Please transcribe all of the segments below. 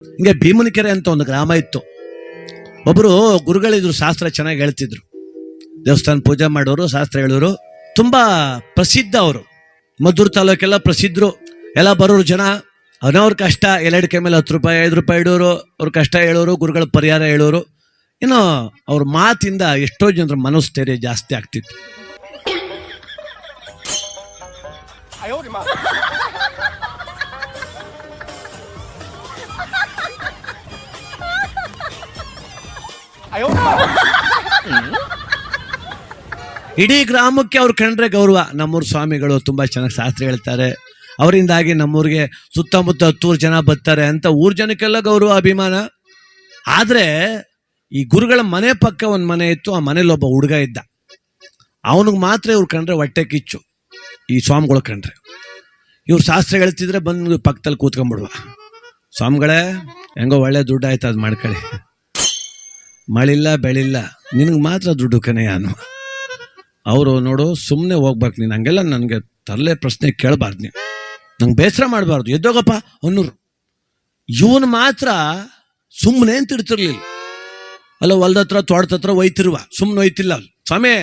ಹಿಂಗೆ ಭೀಮನಕೆರೆ ಅಂತ ಒಂದು ಗ್ರಾಮ ಇತ್ತು. ಒಬ್ಬರು ಗುರುಗಳಿದ್ರು, ಶಾಸ್ತ್ರ ಚೆನ್ನಾಗಿ ಹೇಳ್ತಿದ್ರು. ದೇವಸ್ಥಾನ ಪೂಜೆ ಮಾಡೋರು, ಶಾಸ್ತ್ರ ಹೇಳೋರು, ತುಂಬಾ ಪ್ರಸಿದ್ಧ ಅವರು. ಮದ್ದೂರು ತಾಲೂಕೆಲ್ಲ ಪ್ರಸಿದ್ಧರು. ಎಲ್ಲ ಬರೋರು ಜನ, ಅವನವ್ರ ಕಷ್ಟ ಎಲ್ಲಡಿಕೆ ಮೇಲೆ 10 ರೂಪಾಯಿ 5 ರೂಪಾಯಿ ಇಡೋರು, ಅವ್ರ ಕಷ್ಟ ಹೇಳೋರು, ಗುರುಗಳ ಪರಿಹಾರ ಹೇಳೋರು. ಏನೋ ಅವ್ರ ಮಾತಿಂದ ಎಷ್ಟೋ ಜನರ ಮನಸ್ಥೈರ್ಯ ಜಾಸ್ತಿ ಆಗ್ತಿತ್ತು. ಇಡೀ ಗ್ರಾಮಕ್ಕೆ ಅವ್ರು ಕಂಡ್ರೆ ಗೌರವ. ನಮ್ಮೂರು ಸ್ವಾಮಿಗಳು ತುಂಬಾ ಚೆನ್ನಾಗಿ ಶಾಸ್ತ್ರ ಹೇಳ್ತಾರೆ, ಅವರಿಂದಾಗಿ ನಮ್ಮೂರಿಗೆ ಸುತ್ತಮುತ್ತ 10 ಜನ ಬರ್ತಾರೆ ಅಂತ ಊರ್ ಜನಕ್ಕೆಲ್ಲ ಗೌರವ, ಅಭಿಮಾನ. ಆದ್ರೆ ಈ ಗುರುಗಳ ಮನೆ ಪಕ್ಕ ಒಂದು ಮನೆ ಇತ್ತು. ಆ ಮನೇಲಿ ಒಬ್ಬ ಹುಡುಗ ಇದ್ದ. ಅವನಿಗೆ ಮಾತ್ರ ಇವ್ರು ಕಂಡ್ರೆ ಹೊಟ್ಟೆ ಕಿಚ್ಚು. ಈ ಸ್ವಾಮಿಗಳು ಕಂಡ್ರೆ ಇವ್ರು ಶಾಸ್ತ್ರ ಹೇಳ್ತಿದ್ರೆ ಬಂದು ಪಕ್ಕದಲ್ಲಿ ಕೂತ್ಕೊಂಡ್ಬಿಡುವ. ಸ್ವಾಮಿಗಳೇ, ಹೆಂಗೋ ಒಳ್ಳೆ ದುಡ್ಡು ಆಯ್ತು, ಅದು ಮಾಡ್ಕೊಳ್ಳಿ. ಮಳಿಲ್ಲ ಬೆಳಿಲ್ಲ, ನಿನಗೆ ಮಾತ್ರ ದುಡ್ಡು ಕನೆಯ ಅನ್ನು. ಅವರು ನೋಡು, ಸುಮ್ಮನೆ ಹೋಗ್ಬೇಕು ನೀನು, ಹಂಗೆಲ್ಲ ನನಗೆ ತರಲೆ ಪ್ರಶ್ನೆ ಕೇಳಬಾರ್ದು, ನೀವು ನಂಗೆ ಬೇಸರ ಮಾಡಬಾರ್ದು, ಎದ್ದೋಗಪ್ಪ ಅನ್ನೋರು. ಇವನು ಮಾತ್ರ ಸುಮ್ಮನೆ ಅಂತ ಇಡ್ತಿರ್ಲಿಲ್ಲ. ಅಲ್ಲ ಹೊಲ್ದ ಹತ್ರ ತೋಟದ ಹತ್ರ ಒಯ್ತಿರುವ, ಸುಮ್ಮನೆ ಒಯ್ತಿಲ್ಲ. ಸ್ವಾಮಿ,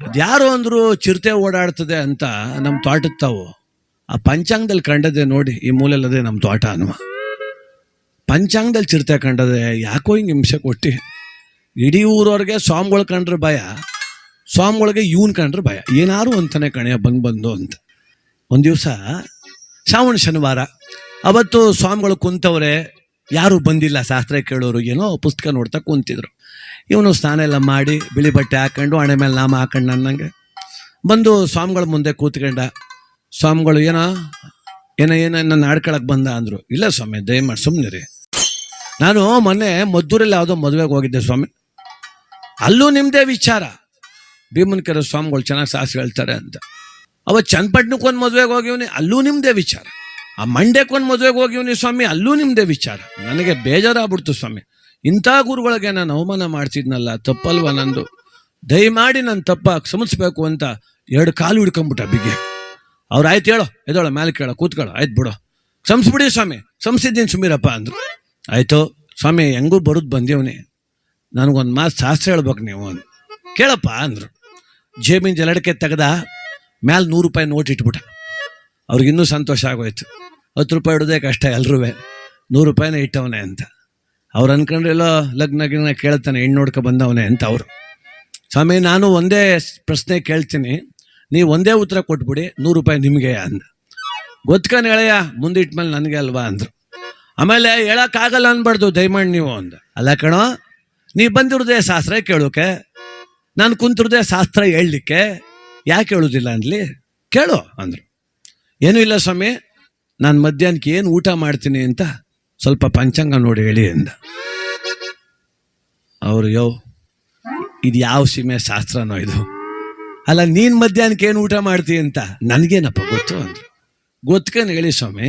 ಅದ್ಯಾರು ಅಂದ್ರು ಚಿರತೆ ಓಡಾಡ್ತದೆ ಅಂತ ನಮ್ಮ ತೋಟದ ತಾವು ಆ ಪಂಚಾಂಗದಲ್ಲಿ ಕಂಡದೆ ನೋಡಿ, ಈ ಮೂಲೆಲ್ಲದೆ ನಮ್ಮ ತೋಟ ಅನ್ನುವ. ಪಂಚಾಂಗದಲ್ಲಿ ಚಿರತೆ ಕಂಡದೆ, ಯಾಕೋ ಹಿಂಗೆ ಹಿಂಸೆ ಕೊಟ್ಟು. ಇಡೀ ಊರವ್ರಿಗೆ ಸ್ವಾಮಿಗಳು ಕಂಡ್ರೆ ಭಯ, ಸ್ವಾಮಿಗಳಿಗೆ ಇವನ್ ಕಂಡ್ರೆ ಭಯ. ಏನಾರು ಅಂತಾನೆ ಕಣೆಯ ಬಂದು ಅಂತ. ಒಂದು ದಿವಸ ಶ್ರಾವಣ ಶನಿವಾರ, ಅವತ್ತು ಸ್ವಾಮಿಗಳು ಕುಂತವ್ರೆ, ಯಾರು ಬಂದಿಲ್ಲ ಶಾಸ್ತ್ರ ಕೇಳೋರು. ಏನೋ ಪುಸ್ತಕ ನೋಡ್ತಾ ಕುಂತಿದ್ರು. ಇವನು ಸ್ನಾನ ಎಲ್ಲ ಮಾಡಿ ಬಿಳಿ ಬಟ್ಟೆ ಹಾಕೊಂಡು ಹಣೆ ಮೇಲೆ ನಾಮ ಹಾಕೊಂಡು ನನ್ನಂಗೆ ಬಂದು ಸ್ವಾಮಿಗಳ ಮುಂದೆ ಕೂತ್ಕೊಂಡ. ಸ್ವಾಮಿಗಳು ಏನೋ ನನ್ನ ಆಡ್ಕೊಳಕ್ ಬಂದ ಅಂದ್ರು. ಇಲ್ಲ ಸ್ವಾಮಿ, ದಯಮಾಡಿ ಸುಮ್ಮನೆ ರೀ, ನಾನು ಮೊನ್ನೆ ಮದ್ದೂರಲ್ಲಿ ಯಾವುದೋ ಮದುವೆಗೆ ಹೋಗಿದ್ದೆ ಸ್ವಾಮಿ, ಅಲ್ಲೂ ನಿಮ್ಮದೇ ವಿಚಾರ. ಭೀಮನಕೆರೆ ಸ್ವಾಮಿಗಳು ಚೆನ್ನಾಗಿ ಶಾಸ್ತ್ರ ಹೇಳ್ತಾರೆ ಅಂತ. ಅವತ್ತು ಚನ್ನಪಟ್ಟಣಕ್ಕೆ ಒಂದು ಮದುವೆಗೆ ಹೋಗಿವ್ನಿ, ಅಲ್ಲೂ ನಿಮ್ಮದೇ ವಿಚಾರ. ಆ ಮಂಡ್ಯಕ್ಕೆ ಒಂದು ಮದುವೆಗೆ ಹೋಗಿವ್ನಿ ಸ್ವಾಮಿ, ಅಲ್ಲೂ ನಿಮ್ಮದೇ ವಿಚಾರ. ನನಗೆ ಬೇಜಾರಾಗ್ಬಿಡ್ತು ಸ್ವಾಮಿ, ಇಂಥ ಗುರುಗಳಿಗೆ ನಾನು ಅವಮಾನ ಮಾಡ್ತಿದ್ನಲ್ಲ, ತಪ್ಪಲ್ವ ನಂದು. ದಯಮಾಡಿ ನನ್ನ ತಪ್ಪ ಕ್ಷಮಿಸ್ಬೇಕು ಅಂತ 2 ಕಾಲು ಹಿಡ್ಕೊಂಬಿಟ್ಟ ಬಿಗ್ಗೆ. ಅವ್ರು ಆಯ್ತು ಹೇಳೋ, ಎದೋಳ ಮೇಲೆ ಕೇಳೋ, ಕೂತ್ಕೊಳ್ಳೋ, ಆಯ್ತು ಬಿಡೋ, ಕ್ಷಮಿಸ್ಬಿಡಿ ಸ್ವಾಮಿ, ಕ್ಷಮಿಸಿದ್ದೀನಿ ಸುಮೀರಪ್ಪ ಅಂದರು. ಆಯಿತು ಸ್ವಾಮಿ, ಹೆಂಗೂ ಬರೋದು ಬಂದೇವನಿ, ನನಗೊಂದು ಮಾತು ಶಾಸ್ತ್ರ ಹೇಳ್ಬೇಕು ನೀವು ಅಂದು. ಕೇಳಪ್ಪ ಅಂದರು. ಜೇಬಿನ ಜಲಡಕ್ಕೆ ತೆಗೆದ, ಮ್ಯಾಲೆ 100 ರೂಪಾಯಿ ನೋಟ್ ಇಟ್ಬಿಟ್ಟ. ಅವ್ರಿಗಿನ್ನೂ ಸಂತೋಷ ಆಗೋಯ್ತು. 10 ರೂಪಾಯಿ ಇಡೋದೇ ಕಷ್ಟ ಎಲ್ರೂ, 100 ರೂಪಾಯಿನೇ ಇಟ್ಟವನೇ ಅಂತ. ಅವ್ರು ಅನ್ಕೊಂಡ್ರೆ ಎಲ್ಲೋ ಲಗ್ನ ಕೇಳ್ತಾನೆ, ಹೆಣ್ಣು ನೋಡ್ಕೊ ಬಂದವನೇ ಅಂತ ಅವರು. ಸ್ವಾಮಿ, ನಾನು ಒಂದೇ ಪ್ರಶ್ನೆ ಕೇಳ್ತೀನಿ, ನೀವು ಒಂದೇ ಉತ್ತರ ಕೊಟ್ಬಿಡಿ, 100 ರೂಪಾಯಿ ನಿಮಗೆ ಅಂದ. ಗೊತ್ಕೊಂಡು ಹೇಳಯ್ಯ, ಮುಂದೆ ಇಟ್ಮೇಲೆ ನನಗೆ ಅಲ್ವಾ ಅಂದರು. ಆಮೇಲೆ ಹೇಳೋಕ್ಕಾಗಲ್ಲ ಅನ್ಬಾರ್ದು, ದಯಮಾಡಿ ನೀವು ಅಂದ. ಅಲ್ಲ ಕಣೋ, ನೀವು ಬಂದಿರೋದೇ ಶಾಸ್ತ್ರ ಕೇಳೋಕೆ, ನಾನು ಕುಂತಿರೋದೇ ಶಾಸ್ತ್ರ ಹೇಳಲಿಕ್ಕೆ, ಯಾಕೆ ಹೇಳೋದಿಲ್ಲ ಅನ್ಲಿ, ಕೇಳು ಅಂದರು. ಏನೂ ಇಲ್ಲ ಸ್ವಾಮಿ, ನಾನು ಮಧ್ಯಾಹ್ನಕ್ಕೆ ಏನು ಊಟ ಮಾಡ್ತೀನಿ ಅಂತ ಸ್ವಲ್ಪ ಪಂಚಾಂಗ ನೋಡಿ ಹೇಳಿ ಅಂದ. ಅವರು, ಇದು ಯಾವ ಸೀಮೆ ಶಾಸ್ತ್ರನೋ ಇದು? ಅಲ್ಲ, ನೀನು ಮಧ್ಯಾಹ್ನಕ್ಕೆ ಏನು ಊಟ ಮಾಡ್ತೀಯ ಅಂತ ನನಗೇನಪ್ಪ ಗೊತ್ತು ಅಂದರು. ಗೊತ್ಕೊಂಡು ಹೇಳಿ ಸ್ವಾಮಿ,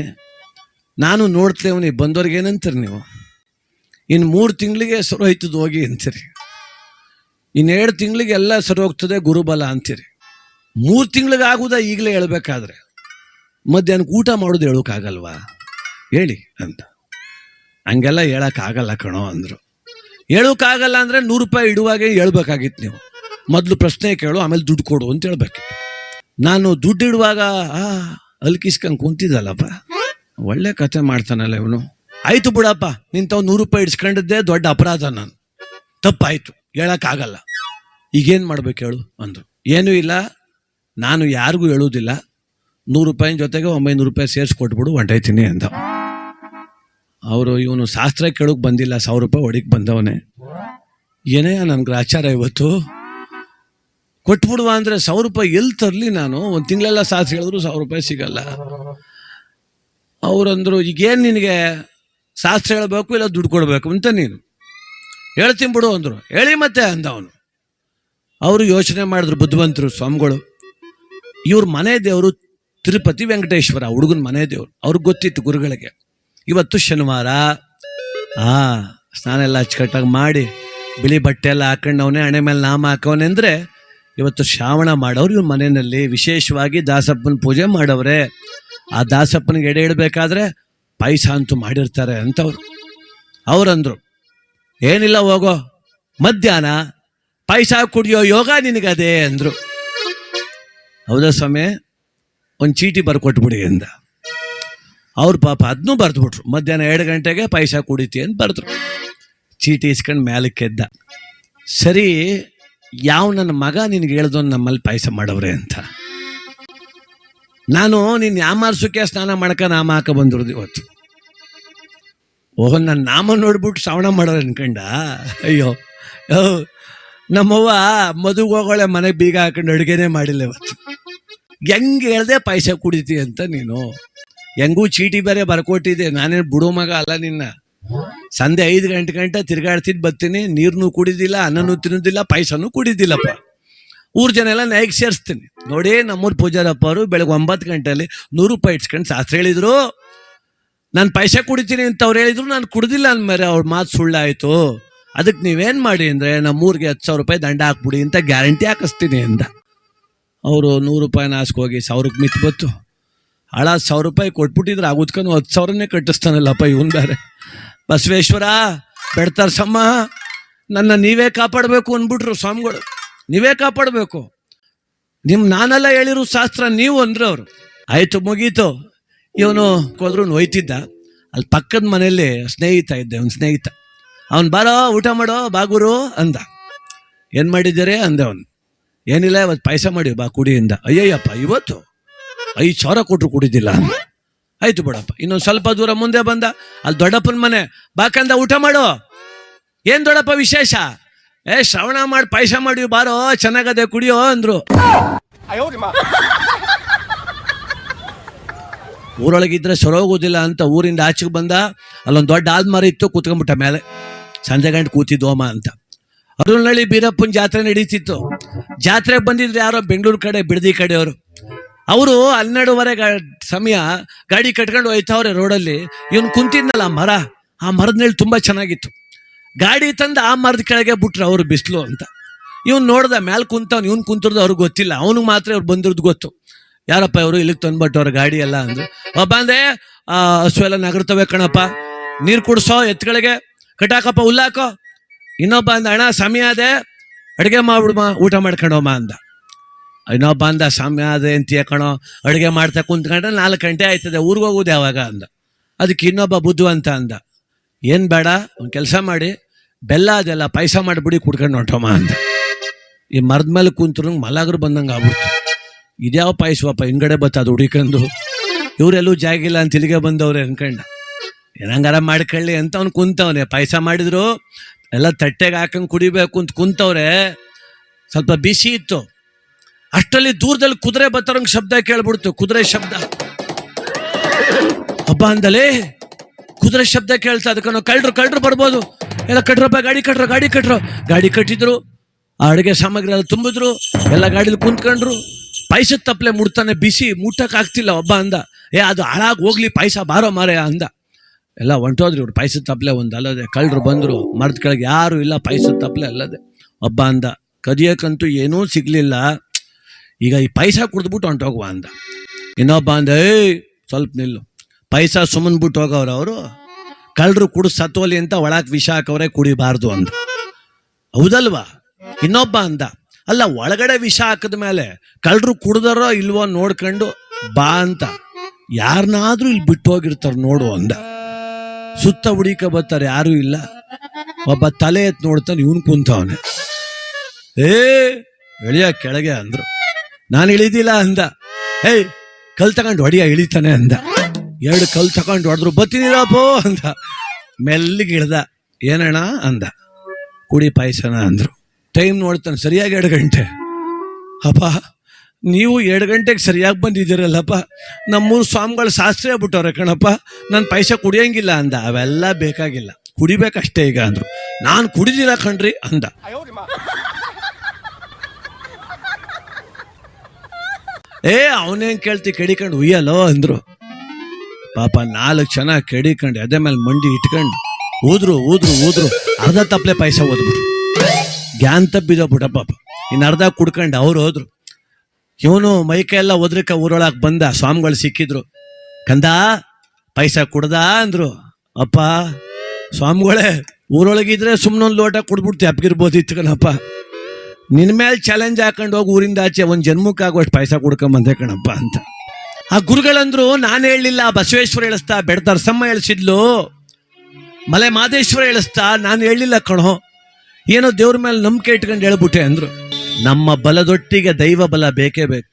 ನಾನು ನೋಡ್ತೇವೆ, ಬಂದವ್ರಿಗೆ ಏನಂತೀರಿ ನೀವು? ಇನ್ನು 3 ತಿಂಗಳಿಗೆ ಸರಿ ಹೋಯ್ತದ ಹೋಗಿ ಅಂತೀರಿ, ಇನ್ನು 2 ತಿಂಗಳಿಗೆ ಎಲ್ಲ ಸರಿ ಹೋಗ್ತದೆ ಗುರುಬಲ ಅಂತೀರಿ. 3 ತಿಂಗಳಿಗೆ ಆಗುದ ಈಗಲೇ ಹೇಳ್ಬೇಕಾದ್ರೆ ಮಧ್ಯಾಹ್ನಕ್ಕೆ ಊಟ ಮಾಡೋದು ಹೇಳೋಕ್ಕಾಗಲ್ವಾ ಹೇಳಿ ಅಂತ. ಹಂಗೆಲ್ಲ ಹೇಳೋಕ್ಕಾಗಲ್ಲ ಕಣೋ ಅಂದರು. ಹೇಳೋಕ್ಕಾಗಲ್ಲ ಅಂದರೆ 100 ರೂಪಾಯಿ ಇಡುವಾಗೆ ಹೇಳ್ಬೇಕಾಗಿತ್ತು ನೀವು. ಮೊದಲು ಪ್ರಶ್ನೆ ಕೇಳು, ಆಮೇಲೆ ದುಡ್ಡು ಕೊಡು ಅಂತ ಹೇಳ್ಬೇಕಿತ್ತು. ನಾನು ದುಡ್ಡು ಇಡುವಾಗ ಅಲ್ಕಿಸ್ಕೊಂಡು ಕುಂತಿದ್ದಲ್ಲಪ್ಪ, ಒಳ್ಳೆ ಕತೆ ಮಾಡ್ತಾನಲ್ಲ ಇವನು. ಆಯ್ತು ಬಿಡಪ್ಪ, ನಿಂತವ್ 100 ರೂಪಾಯಿ ಇಡ್ಸ್ಕೊಂಡಿದ್ದೆ ದೊಡ್ಡ ಅಪರಾಧ, ನಾನು ತಪ್ಪಾಯ್ತು, ಹೇಳೋಕ್ಕಾಗಲ್ಲ, ಈಗೇನು ಮಾಡ್ಬೇಕು ಹೇಳು ಅಂದರು. ಏನೂ ಇಲ್ಲ, ನಾನು ಯಾರಿಗೂ ಹೇಳೋದಿಲ್ಲ, 100 ರೂಪಾಯಿನ ಜೊತೆಗೆ 900 ರೂಪಾಯಿ ಸೇರಿಸ್ಕೊಟ್ಬಿಡು, ಹೊಂಟೈತೀನಿ ಅಂದ. ಅವರು, ಇವನು ಶಾಸ್ತ್ರ ಕೇಳೋಕೆ ಬಂದಿಲ್ಲ, 1000 ರೂಪಾಯಿ ಹೊಡಿಗೆ ಬಂದವನೇ. ಏನೇ ನನ್ಗೆ ಆಚಾರ ಇವತ್ತು, ಕೊಟ್ಬಿಡುವ ಅಂದರೆ 1000 ರೂಪಾಯಿ ಎಲ್ಲಿ ತರಲಿ ನಾನು? 1 ತಿಂಗಳೆಲ್ಲ ಶಾಸ್ತ್ರ ಹೇಳಿದ್ರು 1000 ರೂಪಾಯಿ ಸಿಗಲ್ಲ. ಅವರಂದರು, ಈಗೇನು ನಿನಗೆ ಶಾಸ್ತ್ರ ಹೇಳಬೇಕು ಇಲ್ಲ ದುಡ್ಡು ಕೊಡಬೇಕು ಅಂತ? ನೀನು ಹೇಳ್ತೀನಿ ಬಿಡು ಅಂದರು. ಹೇಳಿ ಮತ್ತೆ ಅಂದ ಅವನು. ಅವರು ಯೋಚನೆ ಮಾಡಿದ್ರು, ಬುದ್ಧಿವಂತರು ಸ್ವಾಮಿಗಳು. ಇವ್ರ ಮನೆ ದೇವರು ತಿರುಪತಿ ವೆಂಕಟೇಶ್ವರ, ಹುಡುಗನ ಮನೆ ದೇವರು. ಅವ್ರಿಗೆ ಗೊತ್ತಿತ್ತು ಗುರುಗಳಿಗೆ, ಇವತ್ತು ಶನಿವಾರ, ಸ್ನಾನ ಎಲ್ಲ ಅಚ್ಚುಕಟ್ಟಾಗಿ ಮಾಡಿ ಬಿಳಿ ಬಟ್ಟೆ ಎಲ್ಲ ಹಾಕೊಂಡವನೇ, ಹಣೆ ಮೇಲೆ ನಾಮ ಹಾಕವನೇ ಅಂದರೆ ಇವತ್ತು ಶ್ರಾವಣ ಮಾಡೋರು ಇವ್ರ ಮನೆಯಲ್ಲಿ ವಿಶೇಷವಾಗಿ ದಾಸಪ್ಪನ ಪೂಜೆ ಮಾಡವ್ರೆ. ಆ ದಾಸಪ್ಪನಿಗೆ ಎಡೆ ಇಡಬೇಕಾದ್ರೆ ಪಾಯಸ ಅಂತೂ ಮಾಡಿರ್ತಾರೆ ಅಂತವ್ರು. ಅವ್ರಂದ್ರು, ಏನಿಲ್ಲ ಹೋಗೋ, ಮಧ್ಯಾಹ್ನ ಪಾಯಸ ಕುಡಿಯೋ ಯೋಗ ನಿನಗದೆ ಅಂದ್ರು. ಹೌದಾ ಸ್ವಾಮಿ, ಒಂದು ಚೀಟಿ ಬರ್ಕೊಟ್ಬಿಡಿ ಅಂದ. ಅವ್ರು ಪಾಪ ಅದನ್ನೂ ಬರೆದ್ಬಿಟ್ರು, ಮಧ್ಯಾಹ್ನ 2 ಗಂಟೆಗೆ ಪಾಯಸ ಕುಡಿತಿ ಅಂತ ಬರೆದ್ರು. ಚೀಟಿ ಇಸ್ಕೊಂಡು ಮ್ಯಾಲಕ್ಕೆ ಎದ್ದ. ಸರಿ, ಯಾವ ನನ್ನ ಮಗ ನಿನ್ಗೆ ಹೇಳ್ದೋನು ನಮ್ಮಲ್ಲಿ ಪಾಯಸ ಮಾಡವ್ರೆ ಅಂತ. ನಾನು ನಿನ್ನ ಯಾಮಾರ್ಸೋಕೆ ಸ್ನಾನ ಮಾಡ್ಕ ನಾಮ ಹಾಕ ಬಂದಿರೋದು ಇವತ್ತು. ಓಹೋ, ನನ್ನ ನಾಮ ನೋಡ್ಬಿಟ್ಟು ಶ್ರವಣ ಮಾಡೋರು ಅನ್ಕಂಡ. ಅಯ್ಯೋ, ನಮ್ಮವ್ವ ಮದುವೆ ಹೋಗೋಳೆ ಮನೆಗೆ ಬೀಗ ಹಾಕೊಂಡು ಅಡುಗೆನೇ ಮಾಡಿಲ್ಲ ಇವತ್ತು. ಹೆಂಗೆ ಹೇಳ್ದೆ ಪಾಯಸ ಕುಡಿತಿ ಅಂತ ನೀನು? ಹೆಂಗೂ ಚೀಟಿ ಬೇರೆ ಬರ್ಕೊಟ್ಟಿದ್ದೆ, ನಾನೇನು ಬಿಡೋ ಮಗ ಅಲ್ಲ ನಿನ್ನ. ಸಂಜೆ 5 ಗಂಟೆ ತಿರ್ಗಾಡ್ತಿದ್ದು ಬರ್ತೀನಿ, ನೀರನ್ನು ಕುಡಿದಿಲ್ಲ, ಅನ್ನನೂ ತಿನ್ನೋದಿಲ್ಲ, ಪಾಯಸನೂ ಕುಡಿದಿಲ್ಲಪ್ಪ. ಊರ್ ಜನ ಎಲ್ಲ ನೈಗೆ ಸೇರಿಸ್ತೀನಿ. ನೋಡಿ, ನಮ್ಮೂರು ಪೂಜಾರಪ್ಪ ಅವರು ಬೆಳಗ್ಗೆ 9 ಗಂಟೆಯಲ್ಲಿ 100 ರೂಪಾಯಿ ಇಟ್ಸ್ಕೊಂಡು ಶಾಸ್ತ್ರ ಹೇಳಿದ್ರು. ನಾನು ಪಾಯಸ ಕುಡಿತೀನಿ ಅಂತ ಅವ್ರು ಹೇಳಿದ್ರು, ನಾನು ಕುಡ್ದಿಲ್ಲ ಅಂದ್ಮೇಲೆ ಅವ್ರ ಮಾತು ಸುಳ್ಳಾಯಿತು. ಅದಕ್ಕೆ ನೀವೇನು ಮಾಡಿ ಅಂದರೆ ನಮ್ಮೂರಿಗೆ 10,000 ರೂಪಾಯಿ ದಂಡ ಹಾಕ್ಬಿಡಿ ಅಂತ ಗ್ಯಾರಂಟಿ ಹಾಕಿಸ್ತೀನಿ ಅಂದ. ಅವರು 100 ರೂಪಾಯಿನ ಹಾಸ್ಕೋಗಿ 1000ಕ್ಕೆ ಮಿತ್ ಬತ್ತು. ಹಳ 1000 ರೂಪಾಯಿ ಕೊಟ್ಬಿಟ್ಟಿದ್ರೆ ಆಗುತ್ಕೊಂಡು 10,000ನೇ ಕಟ್ಟಿಸ್ತಾನಲ್ಲಪ್ಪ ಇವನ್ ಬೇರೆ. ಬಸವೇಶ್ವರ ಬೆಡ್ತಾರಸಮ್ಮ, ನನ್ನ ನೀವೇ ಕಾಪಾಡಬೇಕು ಅಂದ್ಬಿಟ್ರು ಸ್ವಾಮಿಗಳು. ನೀವೇ ಕಾಪಾಡಬೇಕು, ನಾನೆಲ್ಲ ಹೇಳಿರು ಶಾಸ್ತ್ರ ನೀವು ಅಂದ್ರೆ ಅವರು. ಆಯಿತು, ಮುಗೀತು. ಇವನು ಹೋದ್ರು ಒಯ್ತಿದ್ದ. ಅಲ್ಲಿ ಪಕ್ಕದ ಮನೆಯಲ್ಲಿ ಸ್ನೇಹಿತ ಇದ್ದೆ, ಅವನ ಸ್ನೇಹಿತ. ಅವನು ಬಾರೋ ಊಟ ಮಾಡೋ ಬಾಗುರು ಅಂದ. ಏನು ಮಾಡಿದ್ದೀರಿ ಅಂದೆ ಅವನು. ಏನಿಲ್ಲ, ಇವತ್ತು ಪಾಯಸ ಮಾಡಿ ಬಾ ಕುಡಿಯಿಂದ. ಅಯ್ಯಯ್ಯಪ್ಪ, ಇವತ್ತು 5,000 ಕೊಟ್ಟರು ಕುಡಿದಿಲ್ಲ ಅಂದ. ಆಯ್ತು ಬಿಡಪ್ಪ. ಇನ್ನೊಂದು ಸ್ವಲ್ಪ ದೂರ ಮುಂದೆ ಬಂದ, ಅಲ್ಲಿ ದೊಡ್ಡಪ್ಪನ ಮನೆ. ಬಾಕಂದ ಊಟ ಮಾಡು. ಏನು ದೊಡ್ಡಪ್ಪ ವಿಶೇಷ? ಶ್ರವಣ ಮಾಡಿ ಪಾಯಸ ಮಾಡಿ ಬಾರೋ, ಚೆನ್ನಾಗದೆ ಕುಡಿಯೋ ಅಂದ್ರು. ಊರೊಳಗಿದ್ರೆ ಸರೋಗೋದಿಲ್ಲ ಅಂತ ಊರಿಂದ ಆಚೆಗೆ ಬಂದ. ಅಲ್ಲೊಂದು ದೊಡ್ಡ ಆಲ್ಮರ ಇತ್ತು, ಕೂತ್ಕೊಂಡ್ಬಿಟ್ಟ ಮೇಲೆ. ಸಂಜೆ ಗಂಟೆ ಕೂತಿದ್ದೋಮ ಅಂತ. ಅರುಳ್ನಳ್ಳಿ ಬೀರಪ್ಪನ ಜಾತ್ರೆ ನಡೀತಿತ್ತು. ಜಾತ್ರೆಗೆ ಬಂದಿದ್ರೆ ಯಾರೋ ಬೆಂಗಳೂರು ಕಡೆ ಬಿಡದಿ ಕಡೆಯವರು. ಅವರು 12:30 ಸಮಯ ಗಾಡಿ ಕಟ್ಕೊಂಡು ಹೋಯ್ತವ್ರೆ ರೋಡಲ್ಲಿ. ಇವನು ಕುಂತಿದ್ನಲ್ಲ ಮರ, ಆ ಮರದ ನೆರಳು ತುಂಬ ಚೆನ್ನಾಗಿತ್ತು. ಗಾಡಿ ತಂದು ಆ ಮರದ ಕೆಳಗೆ ಬಿಟ್ರು ಅವರು, ಬಿಸಿಲು ಅಂತ. ಇವ್ನು ನೋಡ್ದ, ಮ್ಯಾಲೆ ಕುಂತವ್ನು. ಇವ್ನು ಕುಂತಿರೋದು ಅವ್ರಿಗೆ ಗೊತ್ತಿಲ್ಲ, ಅವನಿಗೆ ಮಾತ್ರ ಅವ್ರು ಬಂದಿರೋದು ಗೊತ್ತು. ಯಾರಪ್ಪ ಇವರು ಇಲ್ಲಿಗೆ ತಂದ್ಬಿಟ್ಟು ಅವ್ರ ಗಾಡಿ ಎಲ್ಲ ಅಂದ್ರು. ಒಬ್ಬ ಅಂದೆ, ಹಸು ಎಲ್ಲ ನಗರ್ತವೆ ಕಣಪ್ಪ, ನೀರು ಕುಡಿಸೋ ಎತ್ತುಗಳಿಗೆ, ಕಟಾಕಪ್ಪ ಹುಲ್ಲಾಕೋ. ಇನ್ನೊಬ್ಬ ಅಂದ, ಅಣ್ಣ ಸಮಯ ಅದೇ, ಅಡುಗೆ ಮಾಡ್ಬಿಡ್ಮ, ಊಟ ಮಾಡ್ಕೊಂಡೋಮ್ಮ ಅಂದ. ಇನ್ನೊಬ್ಬ ಅಂದ, ಸಮಯ ಅದೇ ಅಂತೀಯ ಕಣೋ, ಅಡುಗೆ ಮಾಡ್ತಾ ಕುಂತ್ಕೊಂಡ್ರೆ 4 ಗಂಟೆ ಆಯ್ತದೆ, ಊರಿಗೆ ಹೋಗೋದು ಯಾವಾಗ ಅಂದ. ಅದಕ್ಕೆ ಇನ್ನೊಬ್ಬ ಬುದ್ಧಿವಂತ ಅಂದ, ಏನು ಬೇಡ, ಒಂದು ಕೆಲಸ ಮಾಡಿ, ಬೆಲ್ಲ ಅದೆಲ್ಲ ಪಾಯಸ ಮಾಡಿಬಿಡಿ, ಕುಡ್ಕೊಂಡು ಹೊಂಟೋಮ್ಮ ಅಂದ. ಈ ಮರದ ಮೇಲೆ ಕುಂತ್ರು ಮಲಗರು ಬಂದಂಗೆ ಆಗ್ಬಿಡ್ತು. ಇದ್ಯಾವ ಪಾಯಸವಪ್ಪ ಹಿಂಗಡೆ ಬತ್ತದು ಹುಡಿಕೊಂಡು, ಇವರೆಲ್ಲೂ ಜಾಗಿಲ್ಲ ಅಂತ ಇಲ್ಲಿಗೆ ಬಂದವ್ರೆ ಅನ್ಕಂಡ. ಏನಂಗಾರ ಮಾಡ್ಕೊಳ್ಳಿ ಅಂತ ಅವ್ನು ಕುಂತವನೆ. ಪಾಯಸ ಮಾಡಿದ್ರು ಎಲ್ಲ ತಟ್ಟೆಗೆ ಹಾಕಂಗೆ ಕುಡಿಬೇಕು ಅಂತ ಕುಂತವ್ರೆ. ಸ್ವಲ್ಪ ಬಿಸಿ ಇತ್ತು. ಅಷ್ಟರಲ್ಲಿ ದೂರದಲ್ಲಿ ಕುದುರೆ ಬತ್ತರಂಗೆ ಶಬ್ದ ಕೇಳ್ಬಿಡ್ತು, ಕುದುರೆ ಶಬ್ದ. ಹಬ್ಬ ಅಂದಲೇ ಕುದುರೆ ಶಬ್ದ ಕೇಳ್ತಾ. ಅದಕ್ಕನೋ ಕಳ್ರು ಬರ್ಬೋದು, ಎಲ್ಲ ಕಟ್ರಪ್ಪ, ಗಾಡಿ ಕಟ್ಟಿದ್ರು. ಆ ಅಡುಗೆ ಸಾಮಗ್ರಿ ಎಲ್ಲ ತುಂಬಿದ್ರು, ಎಲ್ಲ ಗಾಡೀಲಿ ಕುಂತ್ಕೊಂಡ್ರು. ಪಾಯಸದ ತಪ್ಪಲೆ ಮುಡ್ತಾನೆ, ಬಿಸಿ ಮುಟ್ಟಕ್ಕೆ ಆಗ್ತಿಲ್ಲ. ಒಬ್ಬ ಅಂದ, ಅದು ಹಾಳಾಗಿ ಹೋಗ್ಲಿ ಪಾಯಸ, ಬಾರೋ ಮಾರೇ ಅಂದ. ಎಲ್ಲ ಹೊಂಟೋದ್ರಿ ಇವ್ರು. ಪಾಯಸದ ತಪ್ಪಲೆ ಒಂದು ಅಲ್ಲದೆ. ಕಳ್ಳರು ಬಂದರು, ಮರದ ಕೆಳಗೆ ಯಾರು ಇಲ್ಲ, ಪಾಯಸದ ತಪ್ಪಲೆ ಅಲ್ಲದೆ. ಒಬ್ಬ ಅಂದ, ಕದಿಯೋಕ್ಕಂತೂ ಏನೂ ಸಿಗ್ಲಿಲ್ಲ, ಈಗ ಈ ಪಾಯಸ ಕುಡಿದ್ಬಿಟ್ಟು ಹೊಂಟೋಗುವ ಅಂದ. ಇನ್ನೊಬ್ಬ ಅಂದ, ಸ್ವಲ್ಪ ನಿಲ್ಲು, ಪಾಯಸ ಸುಮ್ಮನ್ ಬಿಟ್ಟು ಹೋಗವ್ರು ಅವರು. ಕಳ್ಳರು ಕುಡಿದು ಸತ್ತೋಲಿ ಅಂತ ಒಳಗೆ ವಿಷ ಹಾಕವ್ರೆ, ಕುಡಿಬಾರ್ದು ಅಂದ. ಹೌದಲ್ವಾ? ಇನ್ನೊಬ್ಬ ಅಂದ, ಅಲ್ಲ, ಒಳಗಡೆ ವಿಷ ಹಾಕಿದ ಮೇಲೆ ಕಳ್ಳರು ಕುಡ್ದಾರೋ ಇಲ್ವೋ ನೋಡ್ಕೊಂಡು ಬಾ ಅಂತ ಯಾರನ್ನಾದ್ರೂ ಇಲ್ಲಿ ಬಿಟ್ಟು ಹೋಗಿರ್ತಾರ ನೋಡು ಅಂದ. ಸುತ್ತ ಹುಡುಕ ಬರ್ತಾರೆ, ಯಾರೂ ಇಲ್ಲ. ಒಬ್ಬ ತಲೆ ಎತ್ತು ನೋಡ್ತಾನೆ, ಇವನು ಕುಂತವನೆ. ಎಳಿಯ ಕೆಳಗೆ ಅಂದ್ರು. ನಾನು ಇಳಿದಿಲ್ಲ ಅಂದ. ಕಲ್ ತಗೊಂಡು ಹೊಡಿಯ ಇಳಿತಾನೆ ಅಂದ. 2 ಕಲ್ ತಗೊಂಡು ಹೊಡೆದ್ರು. ಬತ್ತೀನಿರಪ್ಪೋ ಅಂದ. ಮೆಲ್ಲಿಗೆ ಇಳ್ದ. ಏನಣ್ಣ ಅಂದ. ಕುಡಿ ಪಾಯಸನ ಅಂದ್ರು. ಟೈಮ್ ನೋಡ್ತಾನೆ, ಸರಿಯಾಗಿ 2 ಗಂಟೆ. ಅಪ್ಪ, ನೀವು 2 ಗಂಟೆಗೆ ಸರಿಯಾಗಿ ಬಂದಿದ್ದೀರಲ್ಲಪ್ಪ, ನಮ್ಮೂರು ಸ್ವಾಮಿಗಳು ಶಾಸ್ತ್ರ ಬಿಟ್ಟವ್ರೆ ಕಣಪ್ಪ, ನಾನು ಪಾಯಸ ಕುಡಿಯಂಗಿಲ್ಲ ಅಂದ. ಅವೆಲ್ಲ ಬೇಕಾಗಿಲ್ಲ, ಕುಡಿಬೇಕಷ್ಟೇ ಈಗ ಅಂದ್ರು. ನಾನು ಕುಡಿದಿಲ್ಲ ಕಣ್ರಿ ಅಂದ. ಅವನೇನ್ ಕೇಳ್ತಿ, ಕೆಡಿಕೊಂಡು ಉಯ್ಯಲ್ಲೋ ಅಂದ್ರು. ಪಾಪ 4 ಜನ ಕೆಡಿಕೊಂಡು ಅದೇ ಮೇಲೆ ಮಂಡಿ ಇಟ್ಕೊಂಡು ಊದ್ರು. ಅರ್ಧ ತಪ್ಪಲೆ ಪಾಯಸ ಓದ್ಬಿಟ್ರು. ಗ್ಯಾನ್ ತಪ್ಪಿದ ಬಿಡ ಪಾಪ. ಇನ್ನು ಅರ್ಧ ಕುಡ್ಕೊಂಡು ಅವ್ರು ಹೋದ್ರು. ಇವನು ಮೈಕೆಲ್ಲ ಒದ್ರಕ ಊರೊಳಗೆ ಬಂದ. ಸ್ವಾಮಿಗಳು ಸಿಕ್ಕಿದ್ರು. ಕಂದ ಪಾಯಸ ಕುಡ್ದ ಅಂದ್ರು. ಅಪ್ಪ ಸ್ವಾಮಿಗಳೇ ಊರೊಳಗಿದ್ರೆ ಸುಮ್ಮನೊಂದು ಲೋಟ ಕುಡ್ಬಿಡ್ತು ಅಪ್ಗಿರ್ಬೋದಿತ್ತು ಕಣಪ್ಪ, ನಿನ್ನ ಮೇಲೆ ಚಾಲೆಂಜ್ ಹಾಕೊಂಡು ಹೋಗಿ ಊರಿಂದ ಆಚೆ ಒಂದು ಜನ್ಮಕ್ಕಾಗುವಷ್ಟು ಪಾಯಸ ಕುಡ್ಕೊಂಬಂದೆ ಕಣಪ್ಪ ಅಂತ. ಆ ಗುರುಗಳಂದ್ರು ನಾನು ಹೇಳಲಿಲ್ಲ, ಬಸವೇಶ್ವರ ಹೇಳಿಸ್ತಾ, ಬೆಡದರ್ಸಮ್ಮ ಹೇಳಿಸಿದ್ಲು, ಮಲೆ ಮಾದೇಶ್ವರ ಹೇಳಿಸ್ತಾ, ನಾನು ಹೇಳಲಿಲ್ಲ ಕಣೋ, ಏನೋ ದೇವ್ರ ಮೇಲೆ ನಂಬಿಕೆ ಇಟ್ಕೊಂಡು ಹೇಳ್ಬಿಟ್ಟೆ ಅಂದ್ರು. ನಮ್ಮ ಬಲದೊಟ್ಟಿಗೆ ದೈವ ಬಲ ಬೇಕೇ ಬೇಕು.